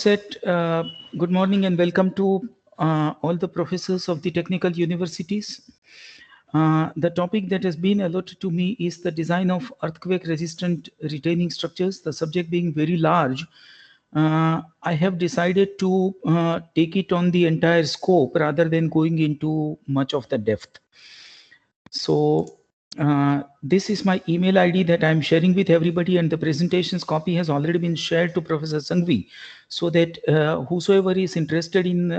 outset, good morning and welcome to all the professors of the technical universities. The topic that has been allotted to me is the design of earthquake-resistant retaining structures, the subject being very large. I have decided to take it on the entire scope rather than going into much of the depth. So this is my email ID that I'm sharing with everybody, and the presentation's copy has already been shared to Professor Sanghvi, so that whosoever is interested in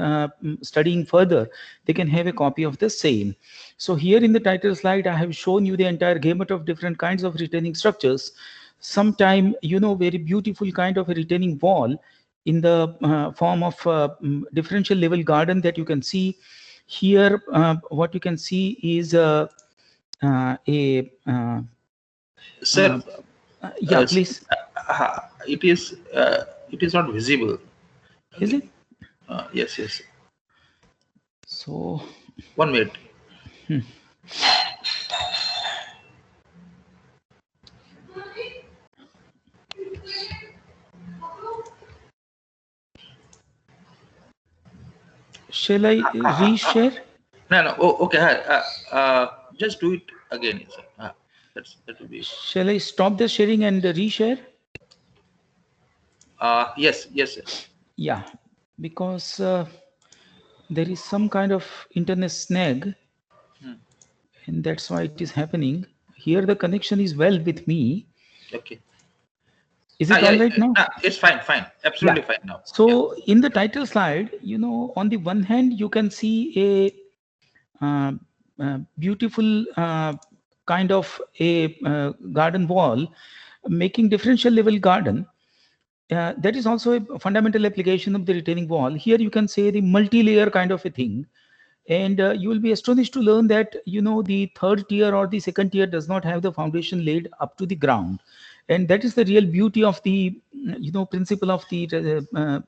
studying further, they can have a copy of the same. So here in the title slide, I have shown you the entire gamut of different kinds of retaining structures. Sometime, very beautiful kind of a retaining wall in the form of differential level garden that you can see here. What you can see is sir, yeah, please. It is not visible. Is it? Yes, yes. So 1 minute. Shall I reshare? No. Oh, okay. Just do it again. That will be. Shall I stop the sharing and reshare? Yes. Yeah, because there is some kind of internet snag, and that's why it is happening. Here the connection is well with me. Okay. Is it all right now? It's fine. Absolutely fine now. So in the title slide, on the one hand, you can see a beautiful kind of a garden wall making differential level garden. That is also a fundamental application of the retaining wall. Here you can say the multi-layer kind of a thing. And you will be astonished to learn that, the third tier or the second tier does not have the foundation laid up to the ground. And that is the real beauty of the, principle of the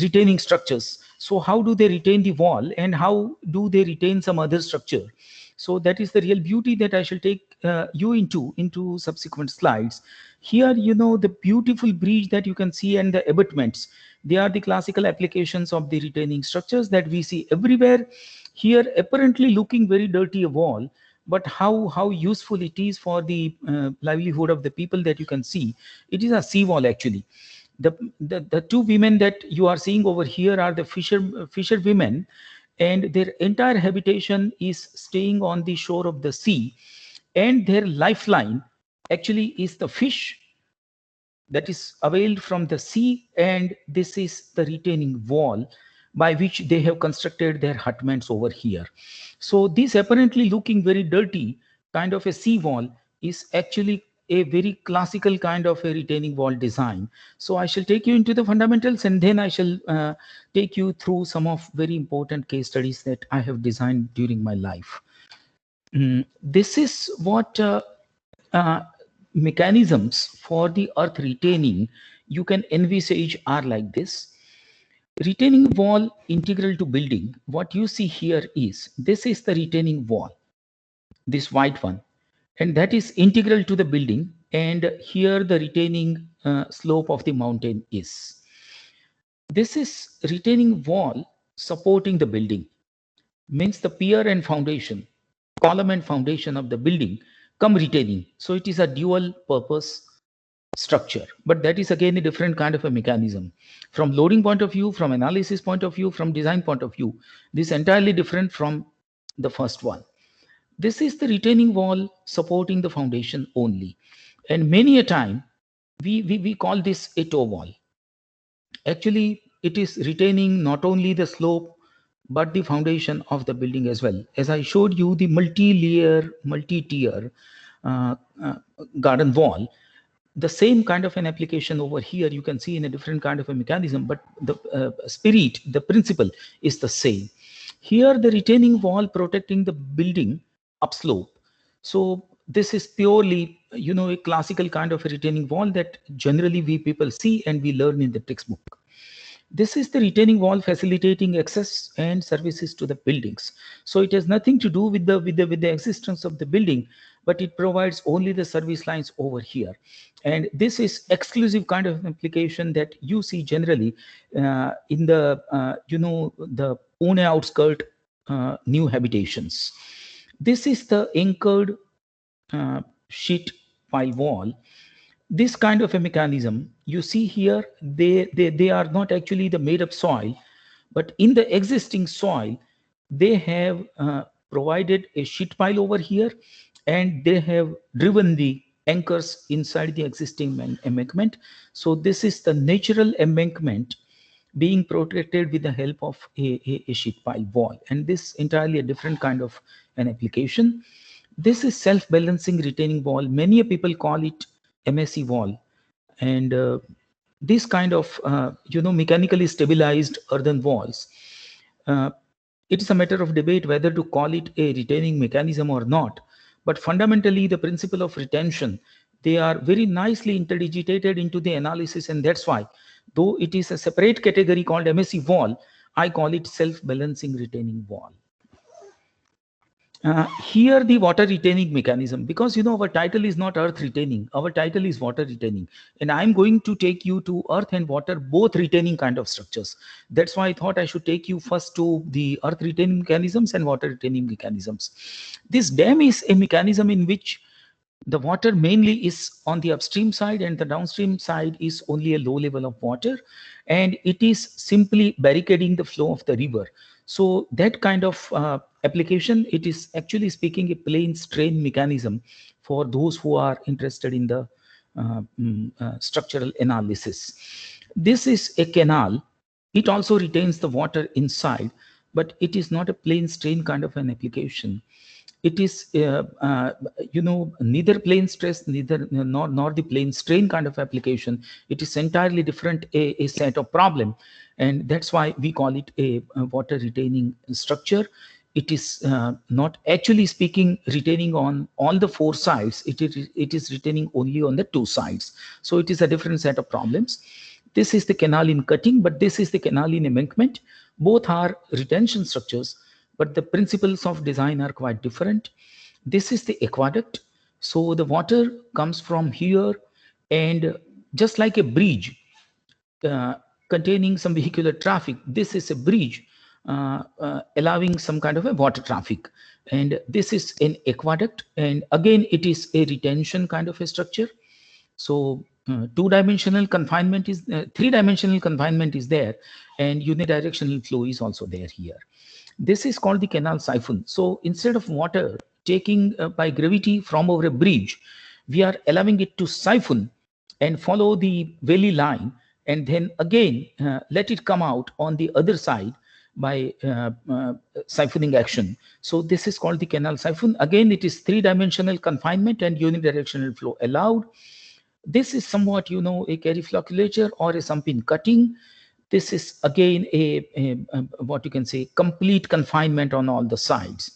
retaining structures. So how do they retain the wall and how do they retain some other structure? So that is the real beauty that I shall take you into subsequent slides. Here, the beautiful bridge that you can see and the abutments, they are the classical applications of the retaining structures that we see everywhere. Here, apparently looking very dirty a wall, but how useful it is for the livelihood of the people that you can see. It is a seawall actually. The two women that you are seeing over here are the fisher women, and their entire habitation is staying on the shore of the sea, and their lifeline actually is the fish that is availed from the sea, and this is the retaining wall by which they have constructed their hutments over here. So this apparently looking very dirty kind of a sea wall is actually a very classical kind of a retaining wall design. So I shall take you into the fundamentals, and then I shall take you through some of very important case studies that I have designed during my life. This is what mechanisms for the earth retaining you can envisage are like this. Retaining wall integral to building. What you see here is, this is the retaining wall, this white one, and that is integral to the building, and here the retaining slope of the mountain is. This is retaining wall supporting the building, means the pier and foundation, column and foundation of the building come retaining. So it is a dual purpose structure, but that is again a different kind of a mechanism. From loading point of view, from analysis point of view, from design point of view, this is entirely different from the first one. This is the retaining wall supporting the foundation only, and many a time we call this a toe wall. Actually, it is retaining not only the slope but the foundation of the building as well. As I showed you the multi-layer, multi-tier garden wall, the same kind of an application over here you can see in a different kind of a mechanism, but the spirit, the principle is the same. Here the retaining wall protecting the building upslope. So this is purely, a classical kind of a retaining wall that generally we people see and we learn in the textbook. This is the retaining wall facilitating access and services to the buildings. So it has nothing to do with the existence of the building, but it provides only the service lines over here. And this is exclusive kind of application that you see generally in the, the Pune outskirt new habitations. This is the anchored sheet pile wall. This kind of a mechanism you see here, they are not actually the made up soil, but in the existing soil they have provided a sheet pile over here, and they have driven the anchors inside the existing embankment. So this is the natural embankment being protected with the help of a sheet pile wall, and this entirely a different kind of an application. This is self-balancing retaining wall. Many people call it MSE wall, and this kind of mechanically stabilized earthen walls. Uh, it is a matter of debate whether to call it a retaining mechanism or not. But fundamentally, the principle of retention, they are very nicely interdigitated into the analysis, and that's why, though it is a separate category called MSE wall, I call it self-balancing retaining wall. Here the water retaining mechanism, because our title is not earth retaining, our title is water retaining, and I'm going to take you to earth and water both retaining kind of structures. That's why I thought I should take you first to the earth retaining mechanisms and water retaining mechanisms. This dam is a mechanism in which the water mainly is on the upstream side, and the downstream side is only a low level of water, and it is simply barricading the flow of the river. So that kind of application, it is actually speaking a plain strain mechanism for those who are interested in the structural analysis. This is a canal. It also retains the water inside, but it is not a plain strain kind of an application. It is neither plane stress, neither nor the plane strain kind of application. It is entirely different, a set of problem, and that's why we call it a water retaining structure. It is not actually speaking retaining on all the four sides. It is retaining only on the two sides, so it is a different set of problems. This is the canal in cutting, but this is the canal in embankment. Both are retention structures, but the principles of design are quite different. This is the aqueduct. So the water comes from here, and just like a bridge containing some vehicular traffic, this is a bridge allowing some kind of a water traffic. And this is an aqueduct, and again it is a retention kind of a structure. So two-dimensional confinement is three-dimensional confinement is there, and unidirectional flow is also there here. This is called the canal siphon. So instead of water taking by gravity from over a bridge, we are allowing it to siphon and follow the valley line, and then again let it come out on the other side by siphoning action. So this is called the canal siphon. Again, it is three-dimensional confinement and unidirectional flow allowed. This is somewhat, a carry flocculature or a sumping cutting. This is again a what you can say complete confinement on all the sides.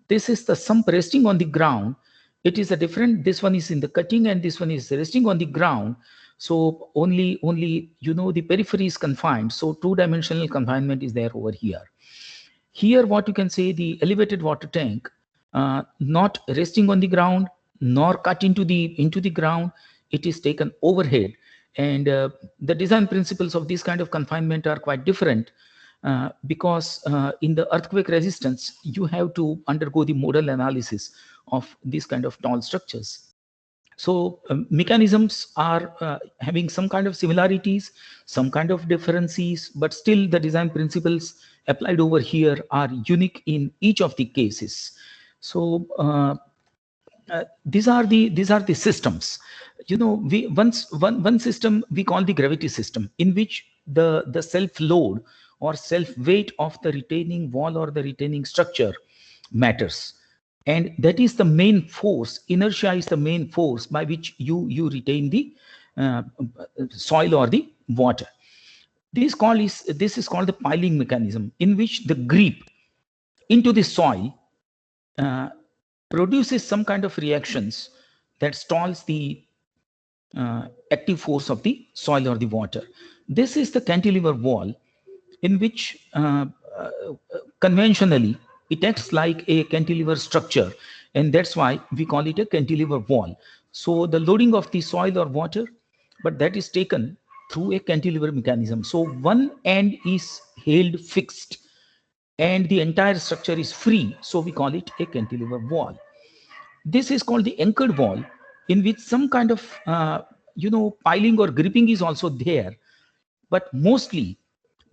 This is the sump resting on the ground. It is a different, this one is in the cutting and this one is resting on the ground. So only the periphery is confined. So two-dimensional confinement is there over here. Here, what you can say, the elevated water tank, not resting on the ground nor cut into the ground. It is taken overhead, and the design principles of this kind of confinement are quite different because in the earthquake resistance, you have to undergo the modal analysis of these kind of tall structures. So mechanisms are having some kind of similarities, some kind of differences, but still the design principles applied over here are unique in each of the cases. So these are the systems. We one system we call the gravity system, in which the self load or self weight of the retaining wall or the retaining structure matters, and that is the main force. Inertia is the main force by which you retain the soil or the water. This is called the piling mechanism, in which the grip into the soil produces some kind of reactions that stalls the active force of the soil or the water. This is the cantilever wall, in which conventionally it acts like a cantilever structure, and that's why we call it a cantilever wall. So the loading of the soil or water, but that is taken through a cantilever mechanism. So one end is held fixed and the entire structure is free, so we call it a cantilever wall. This is called the anchored wall, in which some kind of piling or gripping is also there, but mostly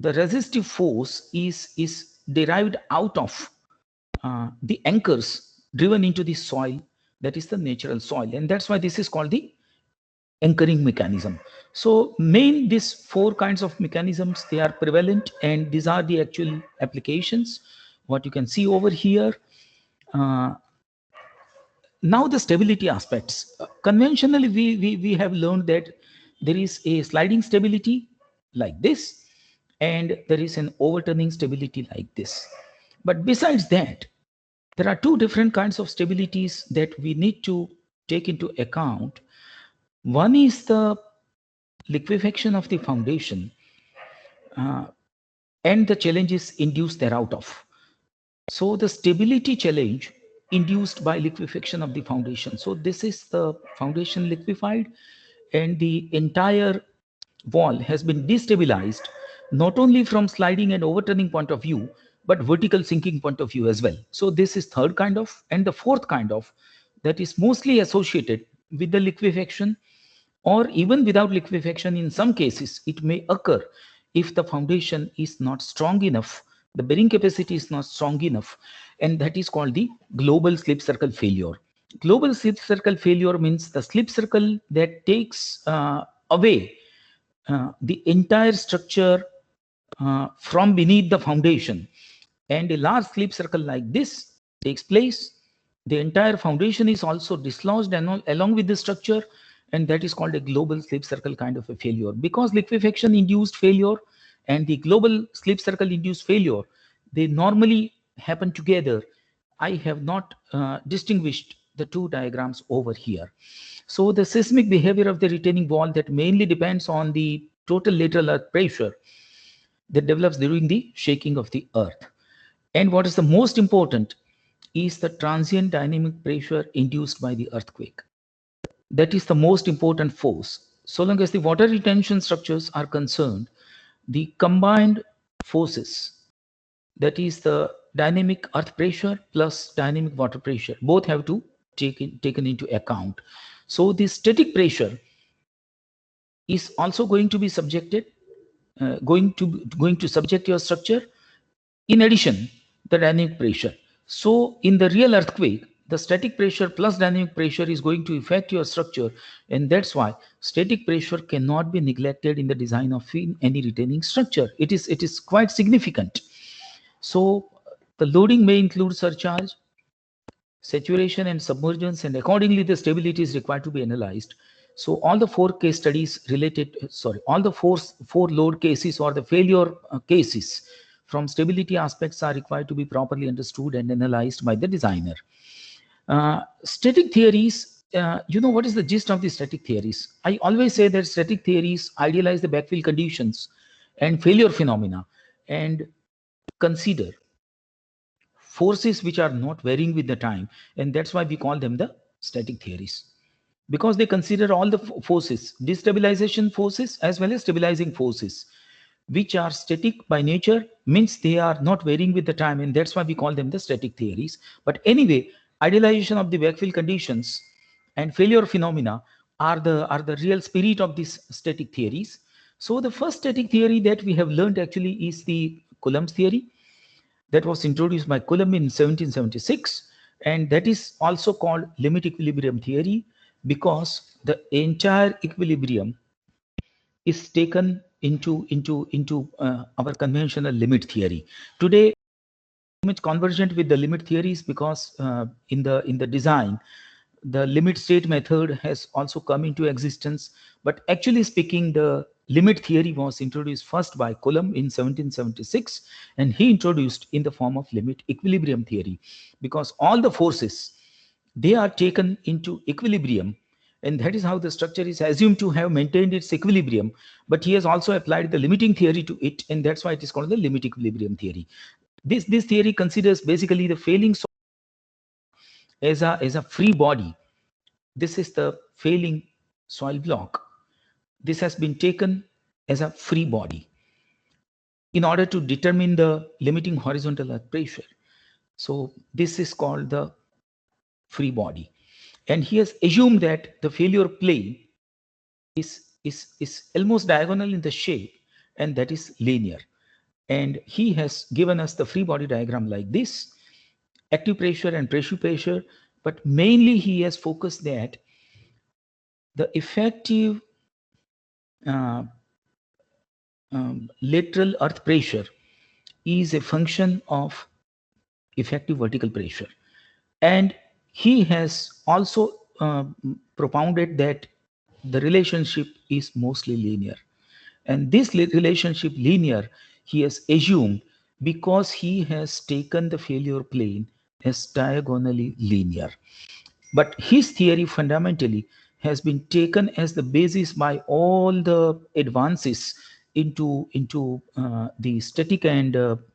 the resistive force is derived out of the anchors driven into the soil, that is the natural soil, and that's why this is called the anchoring mechanism. So main these four kinds of mechanisms, they are prevalent, and these are the actual applications what you can see over here. uh, Now the stability aspects. Conventionally, we have learned that there is a sliding stability like this, and there is an overturning stability like this. But besides that, there are two different kinds of stabilities that we need to take into account. One is the liquefaction of the foundation and the challenges induced thereout of. So the stability challenge induced by liquefaction of the foundation. So this is the foundation liquefied and the entire wall has been destabilized, not only from sliding and overturning point of view, but vertical sinking point of view as well. So this is third kind of, and the fourth kind of, that is mostly associated with the liquefaction, or even without liquefaction. In some cases it may occur if the foundation is not strong enough, the bearing capacity is not strong enough, and that is called the global slip circle failure. Global slip circle failure means the slip circle that takes away the entire structure from beneath the foundation, and a large slip circle like this takes place. The entire foundation is also dislodged along with the structure, and that is called a global slip circle kind of a failure. Because liquefaction induced failure and the global slip circle induced failure, they normally happen together. I have not distinguished the two diagrams over here. So the seismic behavior of the retaining wall, that mainly depends on the total lateral earth pressure that develops during the shaking of the earth. And what is the most important is the transient dynamic pressure induced by the earthquake. That is the most important force. So long as the water retention structures are concerned, the combined forces, that is the dynamic earth pressure plus dynamic water pressure, both have to taken into account. So the static pressure is also going to be subjected, going to subject your structure. In addition, the dynamic pressure. So in the real earthquake, the static pressure plus dynamic pressure is going to affect your structure, and that's why static pressure cannot be neglected in the design of any retaining structure. It is quite significant. So the loading may include surcharge, saturation, and submergence, and accordingly the stability is required to be analyzed. So all the four case studies related, all the four load cases or the failure cases from stability aspects are required to be properly understood and analyzed by the designer. Static theories, what is the gist of the static theories? I always say that static theories idealize the backfill conditions and failure phenomena and consider forces which are not varying with the time, and that's why we call them the static theories, because they consider all the forces, destabilization forces as well as stabilizing forces, which are static by nature, means they are not varying with the time, and that's why we call them the static theories. But anyway, idealization of the backfill conditions and failure phenomena are the real spirit of these static theories. So the first static theory that we have learned actually is the Coulomb's theory, that was introduced by Coulomb in 1776, and that is also called limit equilibrium theory, because the entire equilibrium is taken into our conventional limit theory. Today, much convergent with the limit theories, because in the design, the limit state method has also come into existence. But actually speaking, the limit theory was introduced first by Coulomb in 1776, and he introduced in the form of limit equilibrium theory, because all the forces, they are taken into equilibrium, and that is how the structure is assumed to have maintained its equilibrium. But he has also applied the limiting theory to it, and that's why it is called the limit equilibrium theory. This theory considers basically the failing as a free body. This is the failing soil block. This has been taken as a free body in order to determine the limiting horizontal earth pressure. So this is called the free body. And he has assumed that the failure plane is almost diagonal in the shape, and that is linear. And he has given us the free body diagram like this: active pressure and pressure pressure. But mainly he has focused that the effective uh, lateral earth pressure is a function of effective vertical pressure. And he has also propounded that the relationship is mostly linear. And this relationship linear, he has assumed because he has taken the failure plane as diagonally linear. But his theory fundamentally has been taken as the basis by all the advances into the static and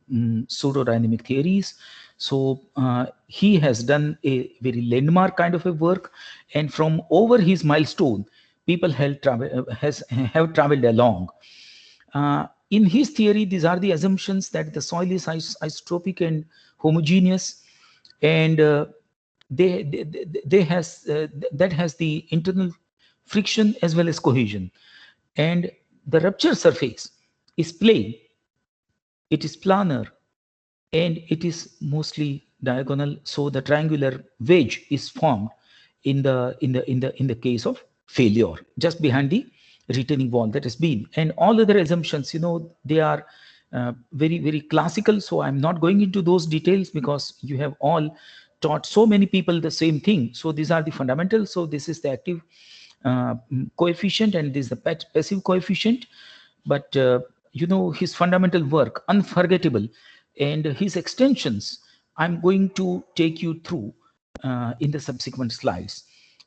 pseudodynamic theories. So he has done a very landmark kind of a work, and from over his milestone, people have traveled along. In his theory, these are the assumptions that the soil is isotropic and homogeneous, and that has the internal friction as well as cohesion, and the rupture surface is plane, it is planar, and it is mostly diagonal. So the triangular wedge is formed in the case of failure just behind the retaining wall that has been. And all other assumptions, they are very very classical, so I'm not going into those details because you have all taught so many people the same thing. So these are the fundamentals. So this is the active coefficient, and this is the passive coefficient. But his fundamental work unforgettable, and his extensions I'm going to take you through in the subsequent slides.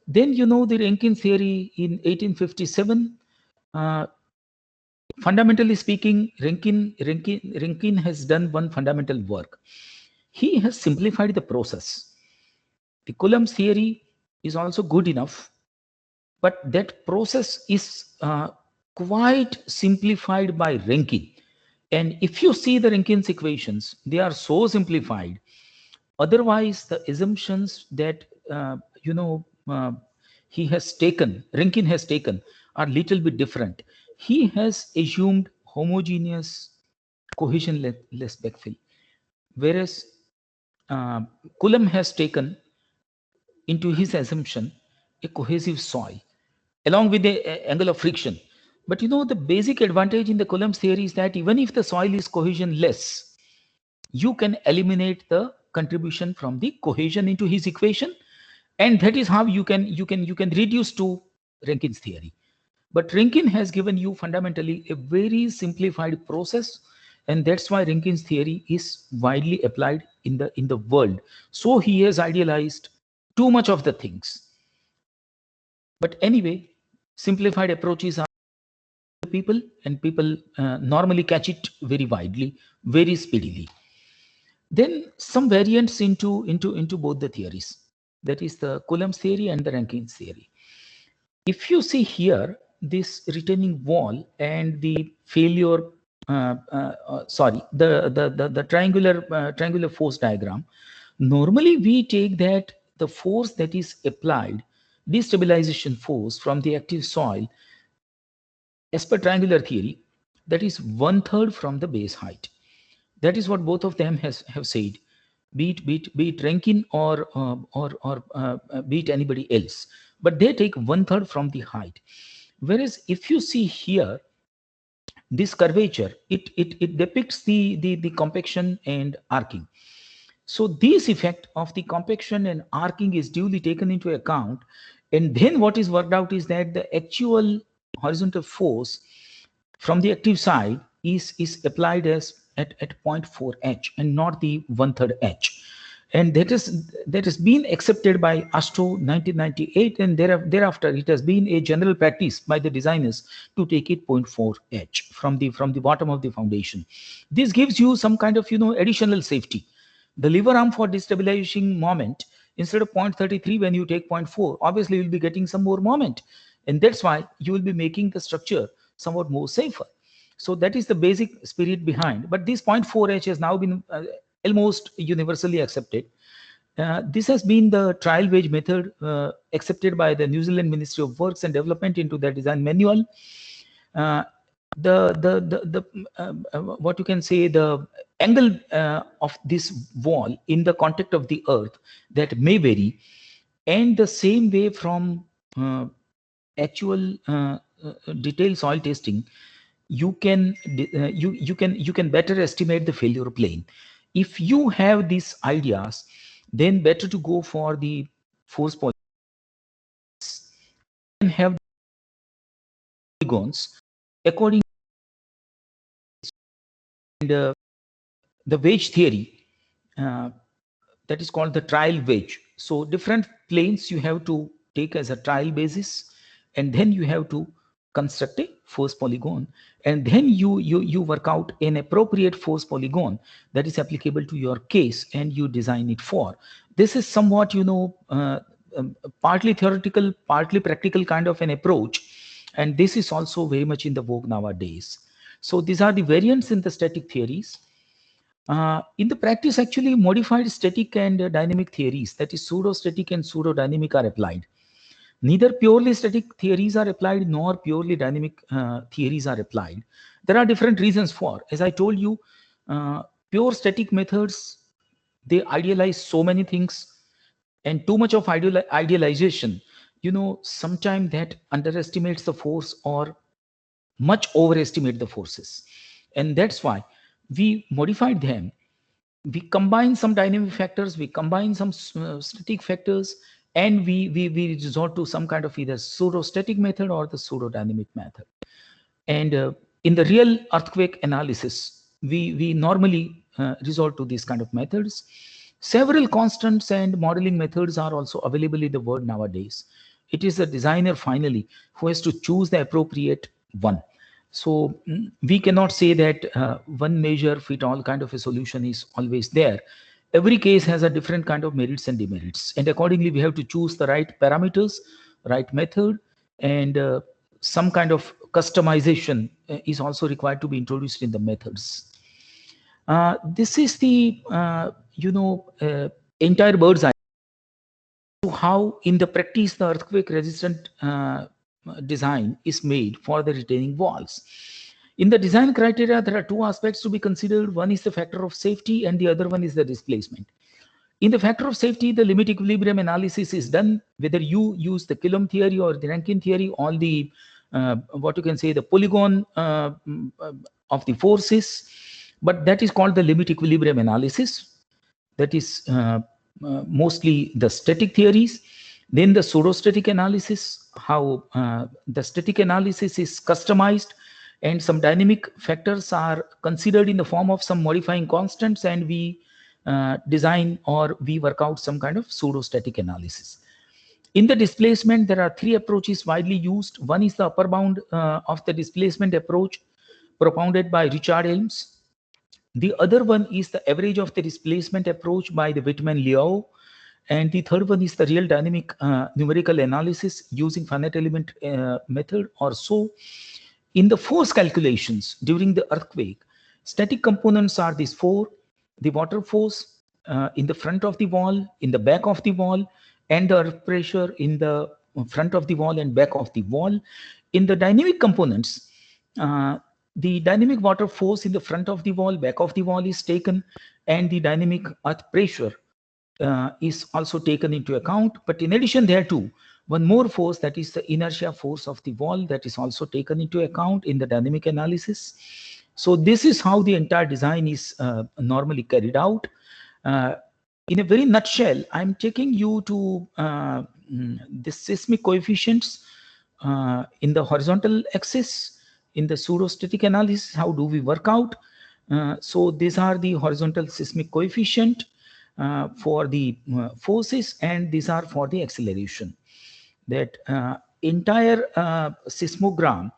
Then the Rankine theory in 1857. Fundamentally speaking, Rankine has done one fundamental work. He has simplified the process. The Coulomb's theory is also good enough, but that process is quite simplified by Rankine. And if you see the Rankine's equations, they are so simplified. Otherwise, the assumptions that Rankine has taken, are little bit different. He has assumed homogeneous cohesion-less backfill, whereas Coulomb has taken into his assumption a cohesive soil along with the angle of friction. But the basic advantage in the Coulomb's theory is that even if the soil is cohesion-less, you can eliminate the contribution from the cohesion into his equation, and that is how you can reduce to Rankine's theory. But Rankine has given you fundamentally a very simplified process, and that's why Rankine's theory is widely applied in the world. So he has idealized too much of the things. But anyway, simplified approaches are people, and people normally catch it very widely, very speedily. Then some variants into both the theories, that is the Coulomb's theory and the Rankine's theory. If you see here this retaining wall and the failure, the triangular force diagram, normally we take that the force that is applied, destabilization force from the active soil, as per triangular theory, that is 1/3 from the base height. That is what both of them have said, be it Rankine or be it anybody else. But they take 1/3 from the height. Whereas if you see here, this curvature, it depicts the compaction and arcing. So this effect of the compaction and arcing is duly taken into account. And then what is worked out is that the actual horizontal force from the active side is applied as at 0.4 h and not the 1/3 h, and that has been accepted by ASTO 1998, and thereafter it has been a general practice by the designers to take it 0.4 h from the bottom of the foundation. This gives you some kind of additional safety. The lever arm for destabilizing moment Instead of 0.33, when you take 0.4, obviously you'll be getting some more moment. And that's why you will be making the structure somewhat more safer. So that is the basic spirit behind. But this 0.4H has now been almost universally accepted. This has been the trial wage method accepted by the New Zealand Ministry of Works and Development into their design manual. What you can say, the angle of this wall in the contact of the earth, that may vary, and the same way from actual detailed soil testing, you can you can better estimate the failure plane. If you have these ideas, then better to go for the force polygons and have polygons according to the wedge theory, that is called the trial wedge. So different planes you have to take as a trial basis, and then you have to construct a force polygon, and then you work out an appropriate force polygon that is applicable to your case, and you design it for. This is somewhat, partly theoretical, partly practical kind of an approach, and this is also very much in the vogue nowadays. So these are the variants in the static theories. In the practice, actually, modified static and dynamic theories, that is pseudo-static and pseudo-dynamic, are applied. Neither purely static theories are applied nor purely dynamic theories are applied. There are different reasons for. As I told you, pure static methods, they idealize so many things, and too much of idealization, sometimes that underestimates the force or much overestimate the forces. And that's why we modified them. We combine some dynamic factors, we combine some static factors, and we resort to some kind of either pseudo-static method or the pseudo-dynamic method. And in the real earthquake analysis, we normally resort to these kind of methods. Several constants and modeling methods are also available in the world nowadays. It is the designer finally who has to choose the appropriate one. So we cannot say that one measure fit all kind of a solution is always there. Every case has a different kind of merits and demerits, and accordingly we have to choose the right parameters, right method, and some kind of customization is also required to be introduced in the methods. This is the entire bird's eye how in the practice the earthquake resistant design is made for the retaining walls. In the design criteria, there are two aspects to be considered. One is the factor of safety and the other one is the displacement. In the factor of safety, the limit equilibrium analysis is done, whether you use the Coulomb theory or the Rankine theory, all the, what you can say, the polygon of the forces, but that is called the limit equilibrium analysis. That is mostly the static theories. Then the pseudostatic analysis, how the static analysis is customized and some dynamic factors are considered in the form of some modifying constants, and we design or we work out some kind of pseudostatic analysis. In the displacement, there are three approaches widely used. One is the upper bound of the displacement approach propounded by Richard Helms. The other one is the average of the displacement approach by the Whitman-Liao. And the third one is the real dynamic numerical analysis using finite element method or so. In the force calculations during the earthquake, static components are these four: the water force in the front of the wall, in the back of the wall, and the earth pressure in the front of the wall and back of the wall. In the dynamic components, the dynamic water force in the front of the wall, back of the wall is taken, and the dynamic earth pressure is also taken into account. But in addition thereto, one more force, that is the inertia force of the wall, that is also taken into account in the dynamic analysis. So this is how the entire design is normally carried out. In a very nutshell, I'm taking you to the seismic coefficients in the horizontal axis. In the pseudostatic analysis, how do we work out? So these are the horizontal seismic coefficient for the forces, and these are for the acceleration. That entire seismogram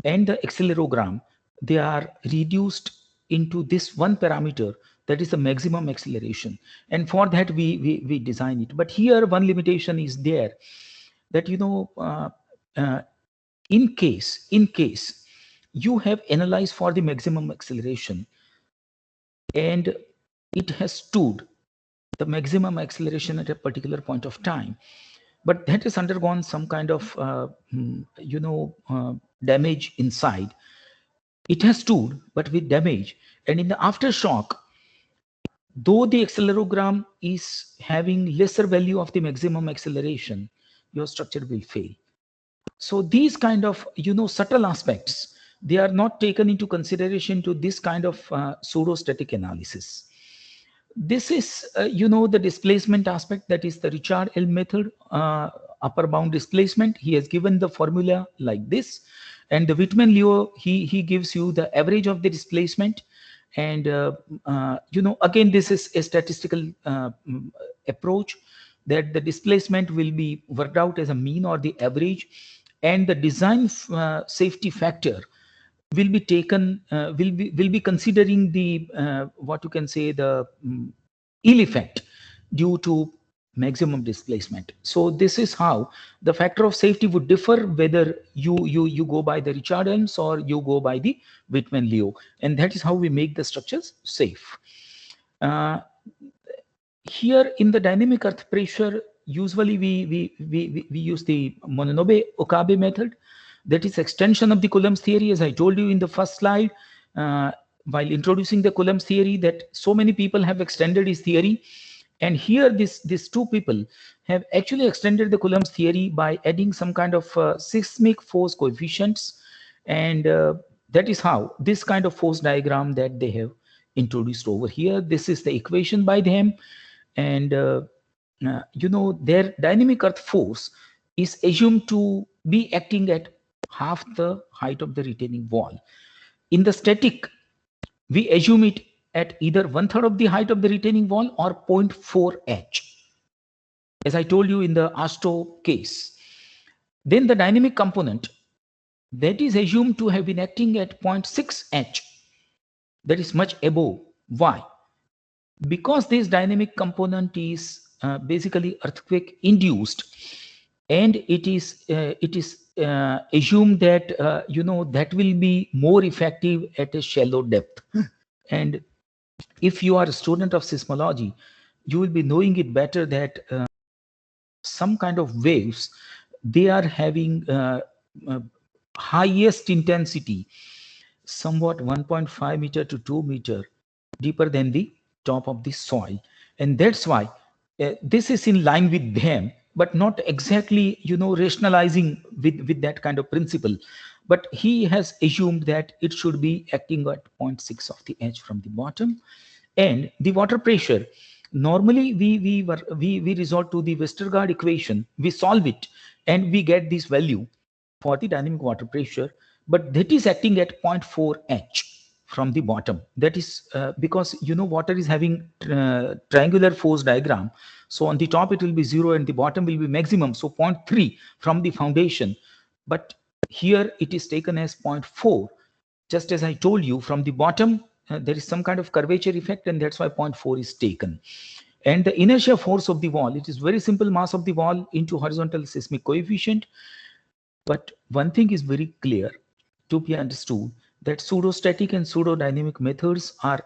and the accelerogram, they are reduced into this one parameter, That is the maximum acceleration, and for that we design it. But here one limitation is there, that uh, in case you have analyzed for the maximum acceleration and it has stood the maximum acceleration at a particular point of time, but that has undergone some kind of damage inside. It has stood but with damage, and in the aftershock, though the accelerogram is having lesser value of the maximum acceleration, your structure will fail. So these kind of subtle aspects, they are not taken into consideration to this kind of pseudostatic analysis. This is the displacement aspect, that is the Richard L method, upper bound displacement. He has given the formula like this, and the Whitman-Leo, he gives you the average of the displacement. And again, this is a statistical approach, that the displacement will be worked out as a mean or the average, and the design safety factor will be taken, will be considering the what you can say, the ill effect due to maximum displacement. So this is how the factor of safety would differ, whether you go by the Richard Helms or you go by the Whitman-Leo, and that is how we make the structures safe. Here in the dynamic earth pressure, usually we use the Mononobe Okabe method, that is extension of the Coulomb's theory, as I told you in the first slide, while introducing the Coulomb's theory, that so many people have extended his theory. And here these two people have actually extended the Coulomb's theory by adding some kind of seismic force coefficients, and that is how this kind of force diagram that they have introduced over here. This is the equation by them, and their dynamic earth force is assumed to be acting at half the height of the retaining wall. In the static, we assume it at either 1/3 of the height of the retaining wall or 0.4 h, as I told you in the ASTO case. Then the dynamic component, that is assumed to have been acting at 0.6 h, that is much above. Why? Because this dynamic component is basically earthquake induced, and it is assumed that that will be more effective at a shallow depth. And if you are a student of seismology, you will be knowing it better, that some kind of waves, they are having highest intensity, somewhat 1.5 meter to 2 meter deeper than the top of the soil. And that's why this is in line with them, but not exactly rationalizing with that kind of principle. But he has assumed that it should be acting at 0.6 of the h from the bottom. And the water pressure, normally we resort to the Westergaard equation, we solve it, and we get this value for the dynamic water pressure, but that is acting at 0.4 h from the bottom. That is because water is having triangular force diagram. So on the top it will be 0 and the bottom will be maximum, so 0.3 from the foundation. But here it is taken as 0.4, just as I told you, from the bottom there is some kind of curvature effect, and that's why 0.4 is taken. And the inertia force of the wall, it is very simple, mass of the wall into horizontal seismic coefficient. But one thing is very clear to be understood, that pseudostatic and pseudodynamic methods are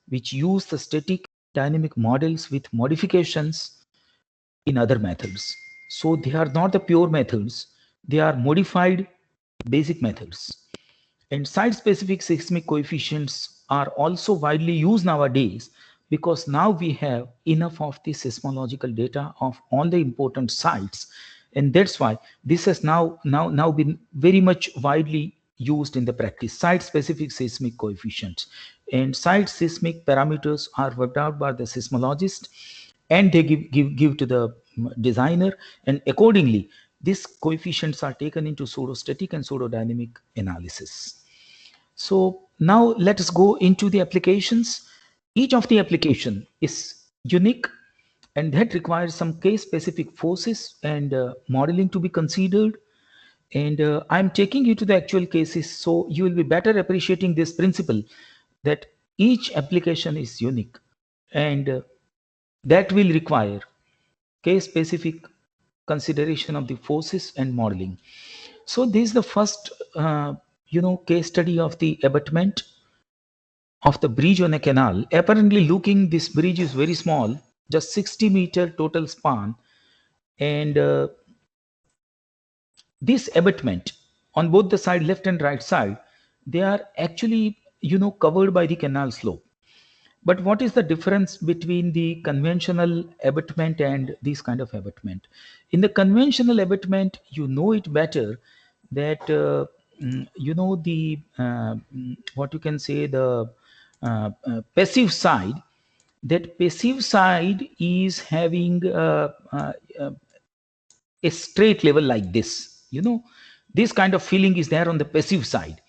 which use the static dynamic models with modifications in other methods. So they are not the pure methods, they are modified basic methods. And site-specific seismic coefficients are also widely used nowadays, because now we have enough of the seismological data of all the important sites. And that's why this has now been very much widely used in the practice. Site-specific seismic coefficients and site seismic parameters are worked out by the seismologist, and they give to the designer, and accordingly these coefficients are taken into pseudostatic and pseudodynamic analysis. So now let us go into the applications. Each of the application is unique, and that requires some case specific forces and modeling to be considered. And I'm taking you to the actual cases, so you will be better appreciating this principle, that Each application is unique, and that will require case specific consideration of the forces and modeling. So this is the first case study of the abutment of the bridge on a canal. Apparently looking, this bridge is very small, just 60-meter total span, and this abutment on both the side, left and right side, they are actually covered by the canal slope. But what is the difference between the conventional abutment and this kind of abutment? In the conventional abutment, you know it better that the what you can say, the passive side. That passive side is having a straight level like this. This kind of feeling is there on the passive side,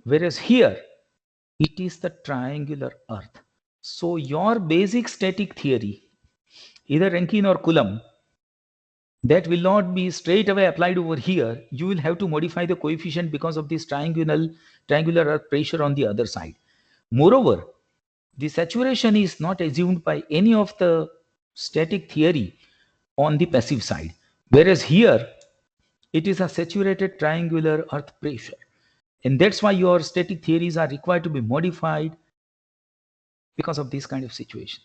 whereas here it is the triangular earth. So your basic static theory, either Rankine or Coulomb, that will not be straight away applied over here. You will have to modify the coefficient because of this triangular earth pressure on the other side. Moreover, the saturation is not assumed by any of the static theory on the passive side, whereas here it is a saturated triangular earth pressure, and that's why your static theories are required to be modified because of this kind of situation.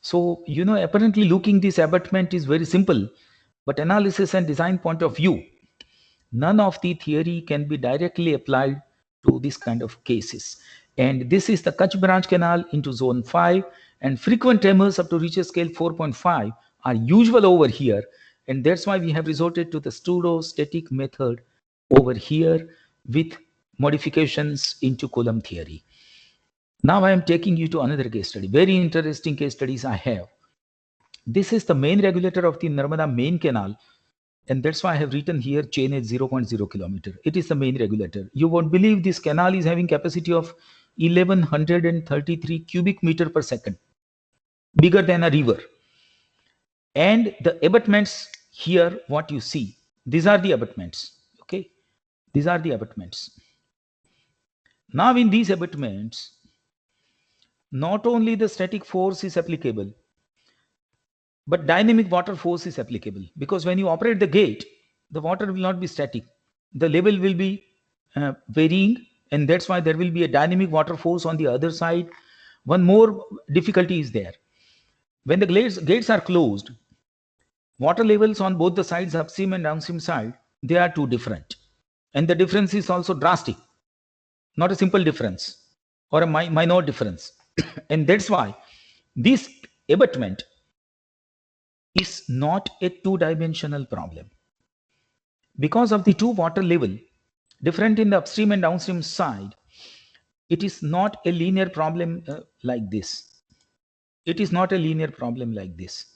So apparently looking, this abutment is very simple, but analysis and design point of view, none of the theory can be directly applied to this kind of cases. And this is the Kutch branch canal into zone 5, and frequent tremors up to Richter scale 4.5 are usual over here, and that's why we have resorted to the pseudo-static method over here with modifications into Coulomb theory. Now I am taking you to another case study. Very interesting case studies I have. This is the main regulator of the Narmada main canal, and that's why I have written here chain edge 0.0 kilometer. It is the main regulator. You won't believe this canal is having capacity of 1133 cubic meter per second, bigger than a river. And the abutments here, what you see, these are the abutments. Okay, these are the abutments. Now in these abutments, not only the static force is applicable, but dynamic water force is applicable, because when you operate the gate, the water will not be static. The level will be varying, and that's why there will be a dynamic water force on the other side. One more difficulty is there. When the gates are closed, water levels on both the sides, upstream and downstream side, they are too different. And the difference is also drastic, not a simple difference or a minor difference. And that's why this abutment is not a two-dimensional problem. Because of the two water level different in the upstream and downstream side, it is not a linear problem like this. It is not a linear problem like this.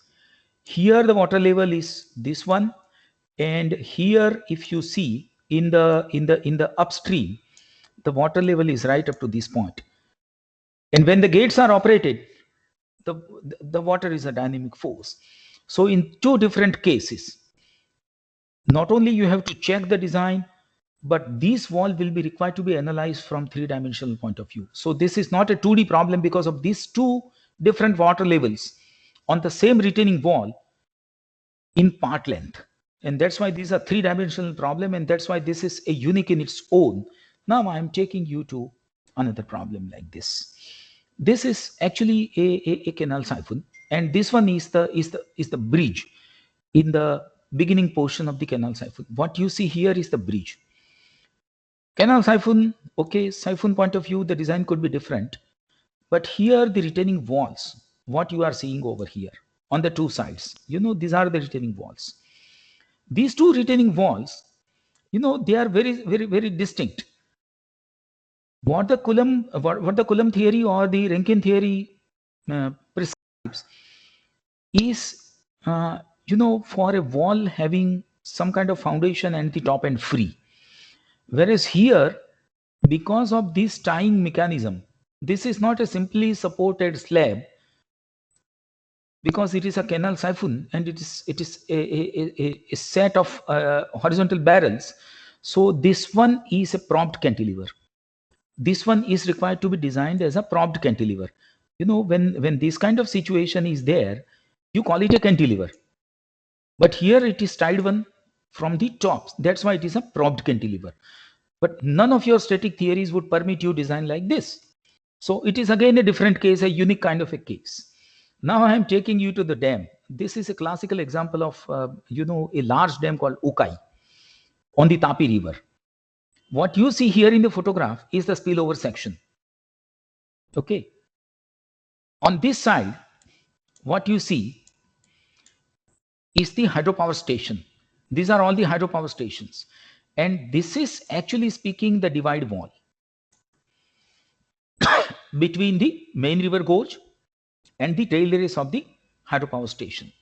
Here the water level is this one, and here if you see in the upstream, the water level is right up to this point. And when the gates are operated, the water is a dynamic force. So in two different cases, not only you have to check the design, but this wall will be required to be analyzed from three-dimensional point of view. So this is not a 2D problem because of these two different water levels on the same retaining wall in part length. And that's why these are three-dimensional problem, and that's why this is a unique in its own. Now I'm taking you to another problem like this. This is actually a canal siphon, and this one is the bridge in the beginning portion of the canal siphon. What you see here is the bridge. Canal siphon, okay, siphon point of view, the design could be different. But here the retaining walls, what you are seeing over here on the two sides, these are the retaining walls. These two retaining walls, they are very, very, very distinct. What the Coulomb theory or the Rankine theory prescribes is, for a wall having some kind of foundation and the top end free. Whereas here, because of this tying mechanism, this is not a simply supported slab, because it is a canal siphon and it is a set of horizontal barrels. So this one is a prompt cantilever. This one is required to be designed as a propped cantilever. When this kind of situation is there, you call it a cantilever, but here it is tied one from the top. That's why it is a propped cantilever. But none of your static theories would permit you design like this. So it is again a different case, a unique kind of a case. Now I am taking you to the dam. This is a classical example of a large dam called Ukai on the Tapi River. What you see here in the photograph is the spillover section. Okay. On this side, what you see is the hydropower station. These are all the hydropower stations. And this is actually speaking the divide wall between the main river gorge and the tail race of the hydropower station.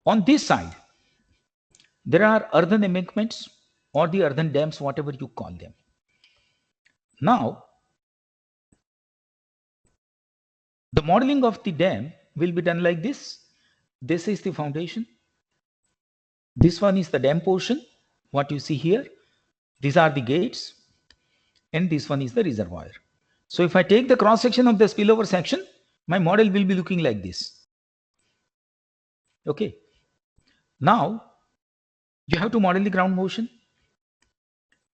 On this side, there are earthen embankments or the earthen dams, whatever you call them. Now, the modeling of the dam will be done like this. This is the foundation. This one is the dam portion, what you see here. These are the gates, and this one is the reservoir. So if I take the cross section of the spillover section, my model will be looking like this. Okay. Now, you have to model the ground motion.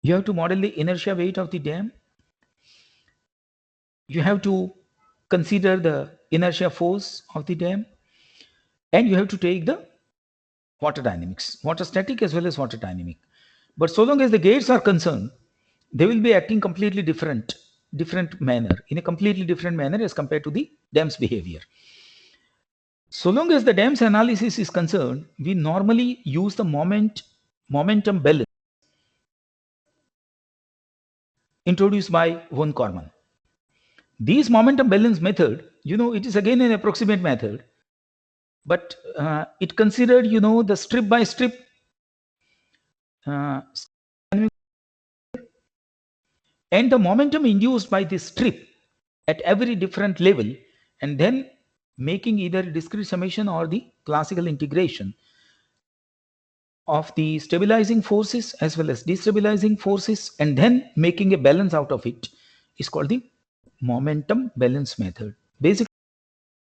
You have to model the inertia weight of the dam. You have to consider the inertia force of the dam. And you have to take the water dynamics, water static as well as water dynamic. But so long as the gates are concerned, they will be acting completely different manner, in a completely different manner as compared to the dam's behavior. So long as the dam's analysis is concerned, we normally use the momentum balance introduced by von Karman. This momentum balance method, it is again an approximate method, but it considered, the strip by strip and the momentum induced by this strip at every different level, and then making either discrete summation or the classical integration of the stabilizing forces as well as destabilizing forces, and then making a balance out of it, is called the momentum balance method. Basically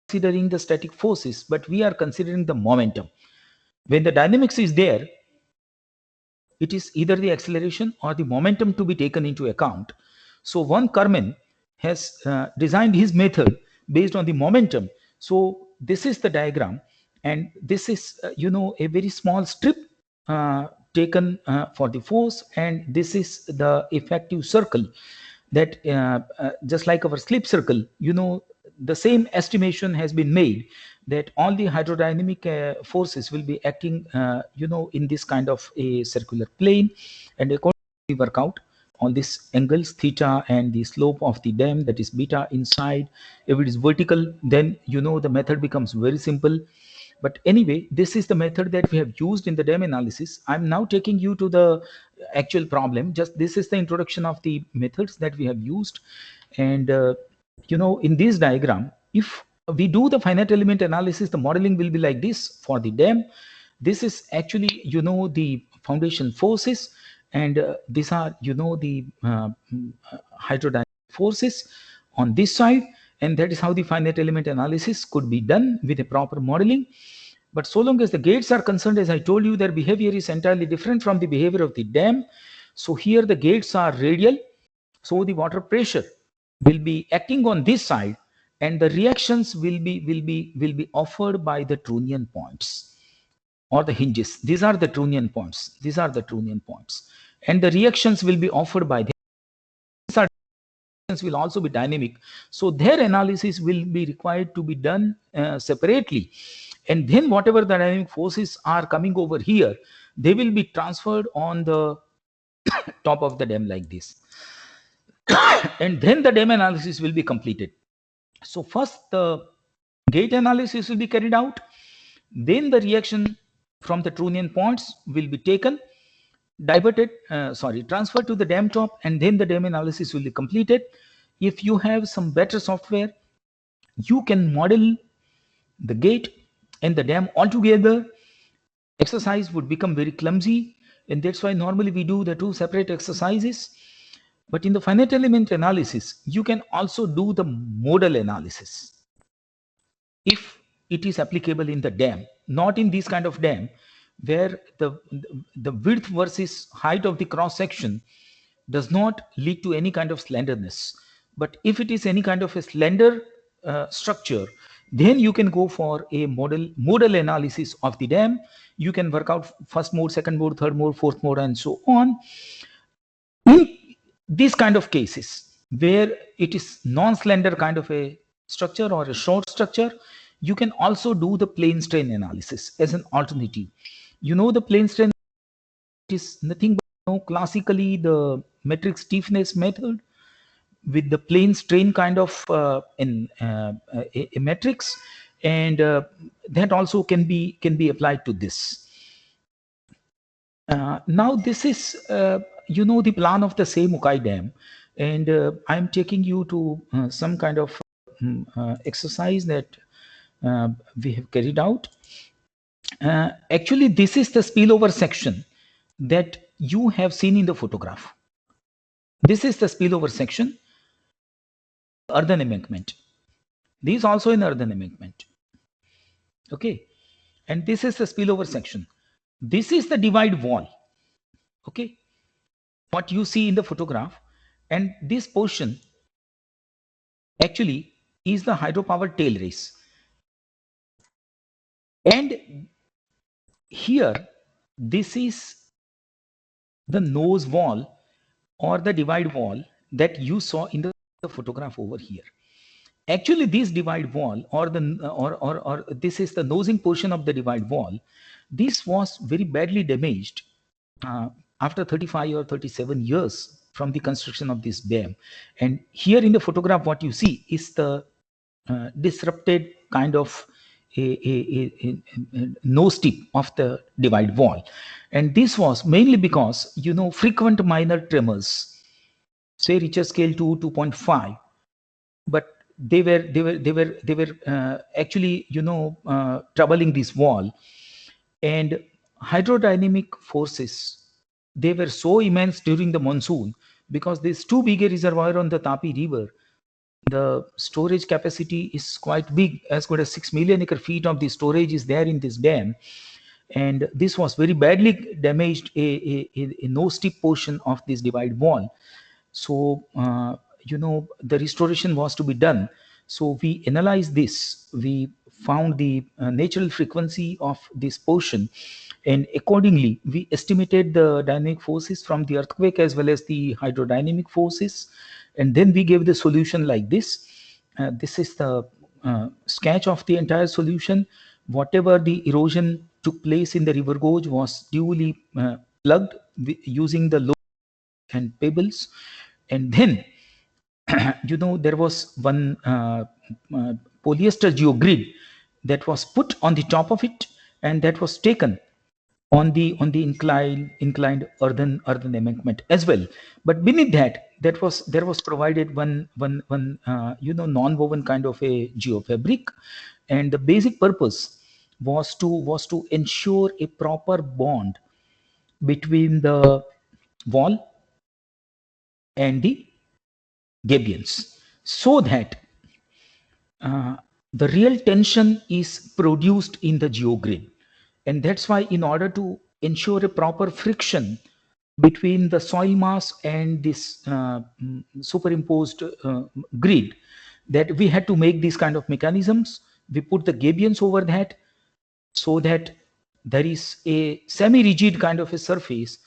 considering the static forces, but we are considering the momentum. When the dynamics is there, it is either the acceleration or the momentum to be taken into account. So von Karman has designed his method based on the momentum. So this is the diagram, and this is a very small strip taken for the force, and this is the effective circle that just like our slip circle, the same estimation has been made that all the hydrodynamic forces will be acting in this kind of a circular plane, and accordingly we work out on these angles theta and the slope of the dam, that is beta inside. If it is vertical, then the method becomes very simple. But anyway, this is the method that we have used in the dam analysis. I'm now taking you to the actual problem. Just this is the introduction of the methods that we have used. And in this diagram, if we do the finite element analysis, the modeling will be like this for the dam. This is actually the foundation forces, and these are the hydrodynamic forces on this side, and that is how the finite element analysis could be done with a proper modeling. But so long as the gates are concerned, as I told you, their behavior is entirely different from the behavior of the dam. So here the gates are radial, so the water pressure will be acting on this side, and the reactions will be offered by the Trunnion points or the hinges. These are the Trunnion points. These are the Trunnion points, and the reactions will be offered by the will also be dynamic. So their analysis will be required to be done separately, and then whatever the dynamic forces are coming over here, they will be transferred on the top of the dam like this. And then the dam analysis will be completed. So first the gate analysis will be carried out, then the reaction from the Trunnion points will be taken, transferred to the dam top, and then the dam analysis will be completed. If you have some better software, you can model the gate and the dam altogether. Exercise would become very clumsy, and that's why normally we do the two separate exercises. But in the finite element analysis, you can also do the modal analysis if it is applicable in the dam, not in this kind of dam where the width versus height of the cross section does not lead to any kind of slenderness. But if it is any kind of a slender structure, then you can go for a modal analysis of the dam. You can work out first mode, second mode, third mode, fourth mode, and so on. In these kind of cases where it is non-slender kind of a structure or a short structure, you can also do the plane strain analysis as an alternative. The plane strain is nothing but classically the metric stiffness method with the plane strain kind of a matrix, and that also can be applied to this. Now this is the plan of the same Ukai Dam, and I'm taking you to some kind of exercise that we have carried out. Actually, this is the spillover section that you have seen in the photograph. This is the spillover section, earthen embankment. This also in earthen embankment. Okay, and this is the spillover section. This is the divide wall. Okay, what you see in the photograph, and this portion actually is the hydropower tail race. And here, this is the nose wall or the divide wall that you saw in the photograph over here. Actually, this divide wall or this is the nosing portion of the divide wall. This was very badly damaged after 35 or 37 years from the construction of this dam. And here in the photograph, what you see is the disrupted kind of a nose tip of the divide wall. And this was mainly because, frequent minor tremors, say Richter scale 2, 2.5, but they were actually, troubling this wall. And hydrodynamic forces, they were so immense during the monsoon because this too big a reservoir on the Tapi river. The storage capacity is quite big, as good as 6 million acre feet of the storage is there in this dam. And this was very badly damaged, a nose tip portion of this divide wall. So, the restoration was to be done. So we analyzed this. We found the natural frequency of this portion, and accordingly we estimated the dynamic forces from the earthquake as well as the hydrodynamic forces, and then we gave the solution like this. This is the sketch of the entire solution. Whatever the erosion took place in the river gorge was duly plugged using the low and pebbles. And then there was one polyester geogrid that was put on the top of it, and that was taken on the inclined earthen embankment as well. But beneath that, there was provided one non-woven kind of a geofabric, and the basic purpose was to ensure a proper bond between the wall and the gabions, so that the real tension is produced in the geogrid. And that's why, in order to ensure a proper friction between the soil mass and this superimposed grid, that we had to make these kind of mechanisms. We put the gabions over that, so that there is a semi-rigid kind of a surface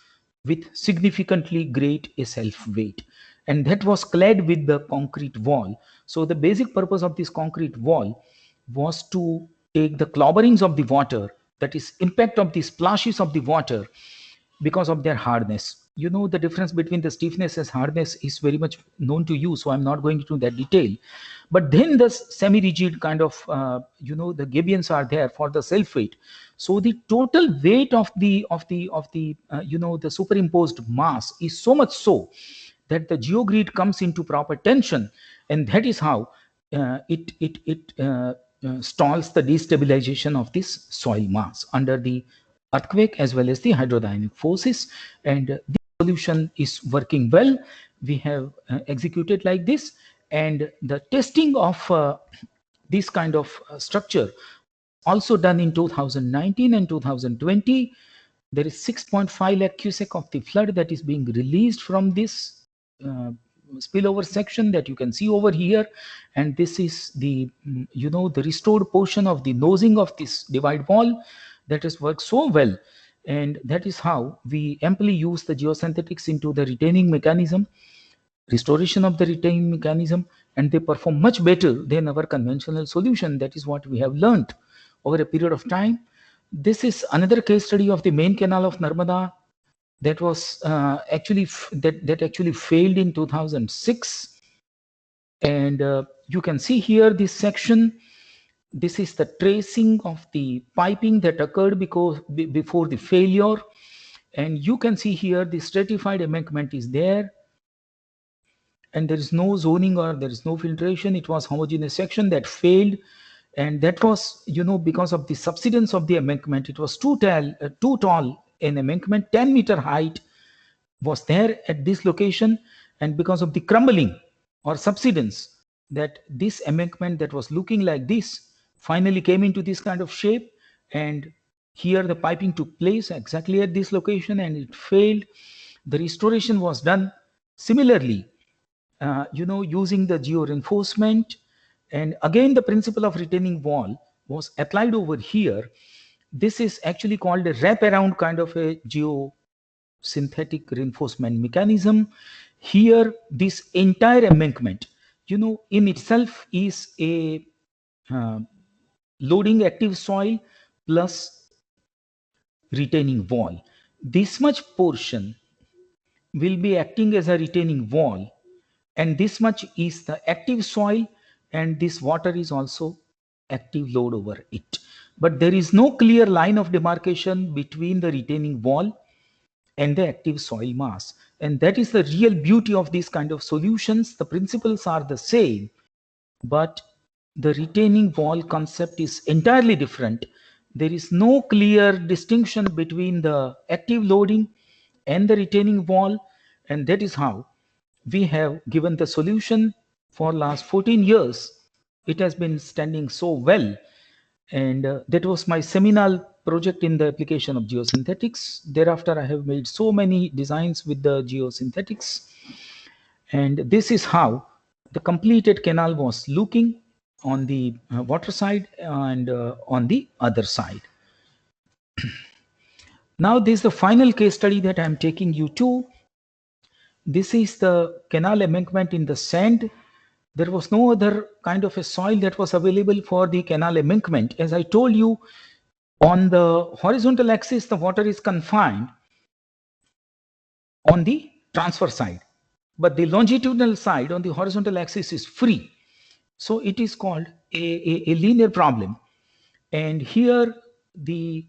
with significantly great a self weight, and that was clad with the concrete wall. So the basic purpose of this concrete wall was to take the clobberings of the water, that is impact of the splashes of the water, because of their hardness. The difference between the stiffness and hardness is very much known to you, so I'm not going into that detail. But then the semi-rigid kind of the gabions are there for the self weight. So the total weight of the the superimposed mass is so much so that the geogrid comes into proper tension, and that is how it stalls the destabilization of this soil mass under the earthquake as well as the hydrodynamic forces. And the solution is working well. we have executed like this. And the testing of this kind of structure was also done in 2019 and 2020. There is 6.5 lakh cubic of the flood that is being released from this uh, spillover section that you can see over here. And this is the the restored portion of the nosing of this divide wall that has worked so well. And that is how we amply use the geosynthetics into the retaining mechanism, restoration of the retaining mechanism, and they perform much better than our conventional solution. That is what we have learned over a period of time. This is another case study of the main canal of Narmada that was that actually failed in 2006. And you can see here this section. This is the tracing of the piping that occurred before the failure. And you can see here the stratified embankment is there, and there is no zoning or there is no filtration. It was homogeneous section that failed, and that was because of the subsidence of the embankment. It was too tall an embankment, 10-meter height was there at this location. And because of the crumbling or subsidence, that this embankment that was looking like this finally came into this kind of shape. And here the piping took place exactly at this location and it failed. The restoration was done similarly, using the geo reinforcement. And again, the principle of retaining wall was applied over here. This is actually called a wraparound kind of a geosynthetic reinforcement mechanism. Here, this entire embankment, in itself is a uh, loading active soil plus retaining wall. This much portion will be acting as a retaining wall, and this much is the active soil, and this water is also active load over it. But there is no clear line of demarcation between the retaining wall and the active soil mass. And that is the real beauty of these kind of solutions. The principles are the same, but the retaining wall concept is entirely different. There is no clear distinction between the active loading and the retaining wall. And that is how we have given the solution for last 14 years. It has been standing so well. And that was my seminal project in the application of geosynthetics. Thereafter, I have made so many designs with the geosynthetics. And this is how the completed canal was looking on the water side and on the other side. Now, this is the final case study that I am taking you to. This is the canal embankment in the sand. There was no other kind of a soil that was available for the canal embankment. As I told you, on the horizontal axis, the water is confined on the transfer side, but the longitudinal side on the horizontal axis is free. So it is called a linear problem. And here the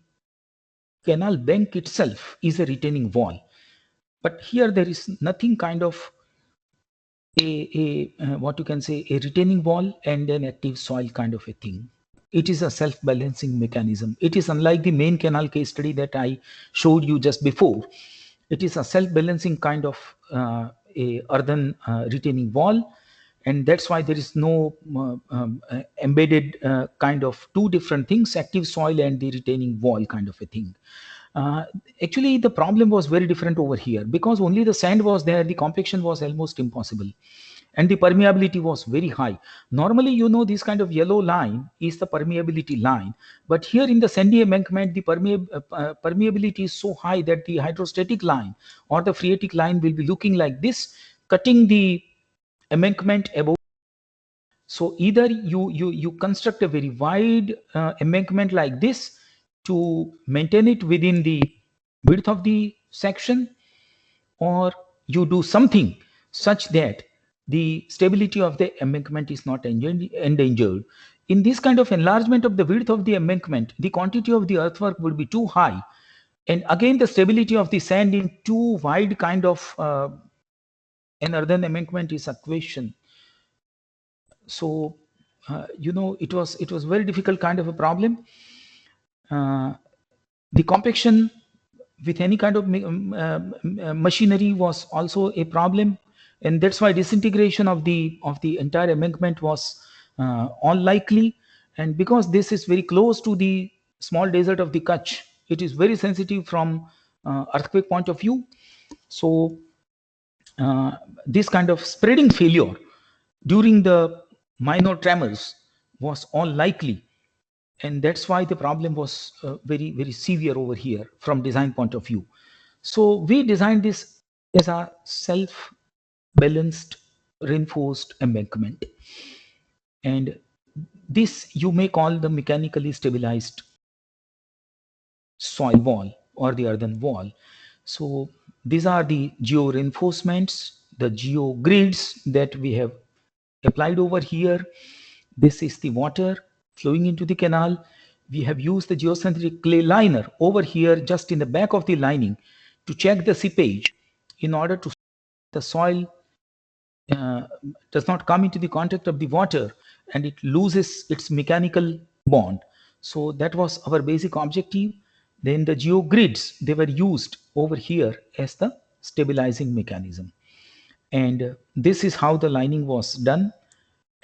canal bank itself is a retaining wall. But here there is nothing kind of what you can say, a retaining wall and an active soil kind of a thing. It is a self-balancing mechanism. It is unlike the main canal case study that I showed you just before. It is a self-balancing kind of a earthen retaining wall, and that's why there is no embedded kind of two different things, active soil and the retaining wall kind of a thing. uh, Actually, the problem was very different over here because only the sand was there. The compaction was almost impossible, and the permeability was very high. Normally, this kind of yellow line is the permeability line, but here in the sandy embankment, the permeability is so high that the hydrostatic line or the phreatic line will be looking like this, cutting the embankment above. So either you construct a very wide embankment like this to maintain it within the width of the section, or you do something such that the stability of the embankment is not endangered. In this kind of enlargement of the width of the embankment, the quantity of the earthwork would be too high, and again the stability of the sand in too wide kind of an earthen embankment is a question. So it was very difficult kind of a problem. The compaction with any kind of machinery was also a problem. and that's why disintegration of the entire embankment was unlikely. And because this is very close to the small desert of the Kutch, it is very sensitive from earthquake point of view. So this kind of spreading failure during the minor tremors was unlikely, and that's why the problem was very severe over here from design point of view. So we designed this as a self balanced reinforced embankment, and this you may call the mechanically stabilized soil wall or the earthen wall. So these are the geo reinforcements, the geo grids that we have applied over here. This is the water flowing into the canal. We have used the geosynthetic clay liner over here just in the back of the lining to check the seepage in order to the soil uh, does not come into the contact of the water and it loses its mechanical bond. So that was our basic objective. Then the geogrids, they were used over here as the stabilizing mechanism. And this is how the lining was done.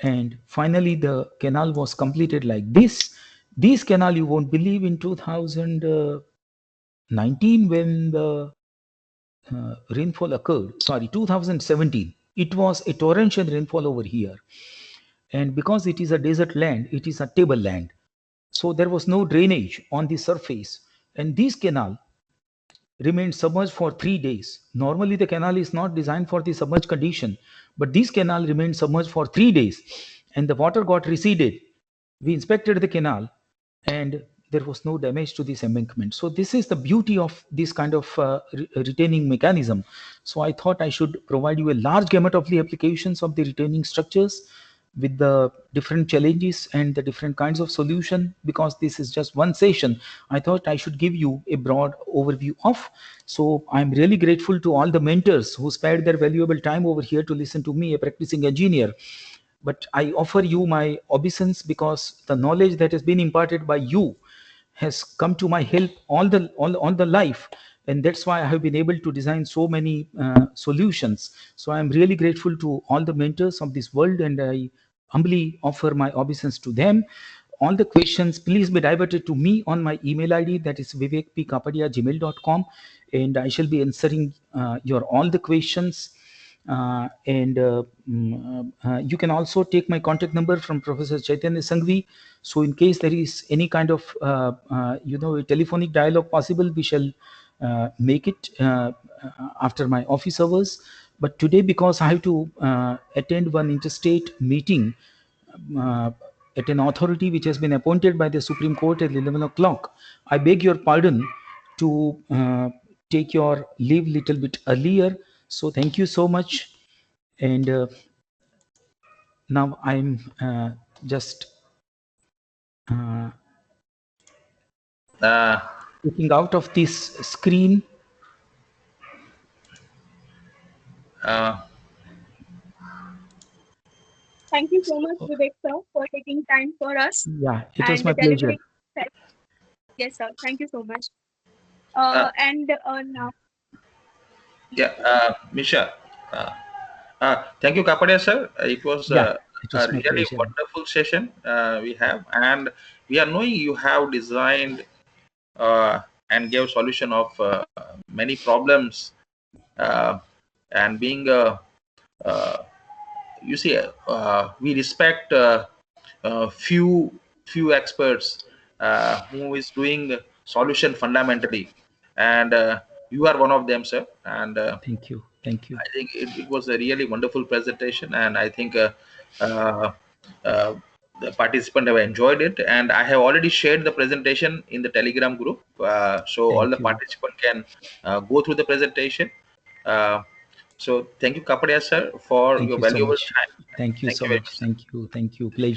And finally, the canal was completed like this. This canal, you won't believe, in 2019 when the rainfall occurred, sorry, 2017, it was a torrential rainfall over here. And because it is a desert land, it is a tableland. So there was no drainage on the surface. And this canal remained submerged for 3 days. Normally, the canal is not designed for the submerged condition, but this canal remained submerged for 3 days and the water got receded. We inspected the canal and there was no damage to this embankment. So this is the beauty of this kind of retaining mechanism. So I thought I should provide you a large gamut of the applications of the retaining structures with the different challenges and the different kinds of solution. Because this is just one session, I thought I should give you a broad overview of. So I'm really grateful to all the mentors who spared their valuable time over here to listen to me, a practicing engineer. But I offer you my obeisance because the knowledge that has been imparted by you has come to my help all the life, and that's why I have been able to design so many solutions. So I am really grateful to all the mentors of this world, and I humbly offer my obeisance to them. All the questions please be diverted to me on my email id, that is vivekpkapadia@gmail.com, and I shall be answering your all the questions. You can also take my contact number from Professor Chaitanya Sanghvi. So in case there is any kind of a telephonic dialogue possible, we shall make it after my office hours. But today, because I have to attend one interstate meeting uh, at an authority which has been appointed by the Supreme Court at 11 o'clock, I beg your pardon to take your leave little bit earlier. So thank you so much. And now I'm just uh, Uh, looking out of this screen. uh, Thank you so much, Vivek sir, for taking time for us Yeah, it was and my pleasure. delivering. Yes, sir. Thank you so much. uh, And now, yeah, Misha. Uh, Thank you, Kapadia sir. It was Yeah, it a was my really pleasure. wonderful session we have, and we are knowing you have designed and gave solution of many problems, uh, and being uh, you see, we respect few experts who is doing solution fundamentally, and you are one of them, sir. And Thank you. Thank you. I think it was a really wonderful presentation, and I think uh, uh, the participant have enjoyed it. And I have already shared the presentation in the Telegram group, so all the Thank you. participant can go through the presentation. Uh, so thank you, Kapadia sir, for Thank your you so valuable much. time. Thank you Thank so you very much. much, sir. Thank you. Thank you. Pleasure.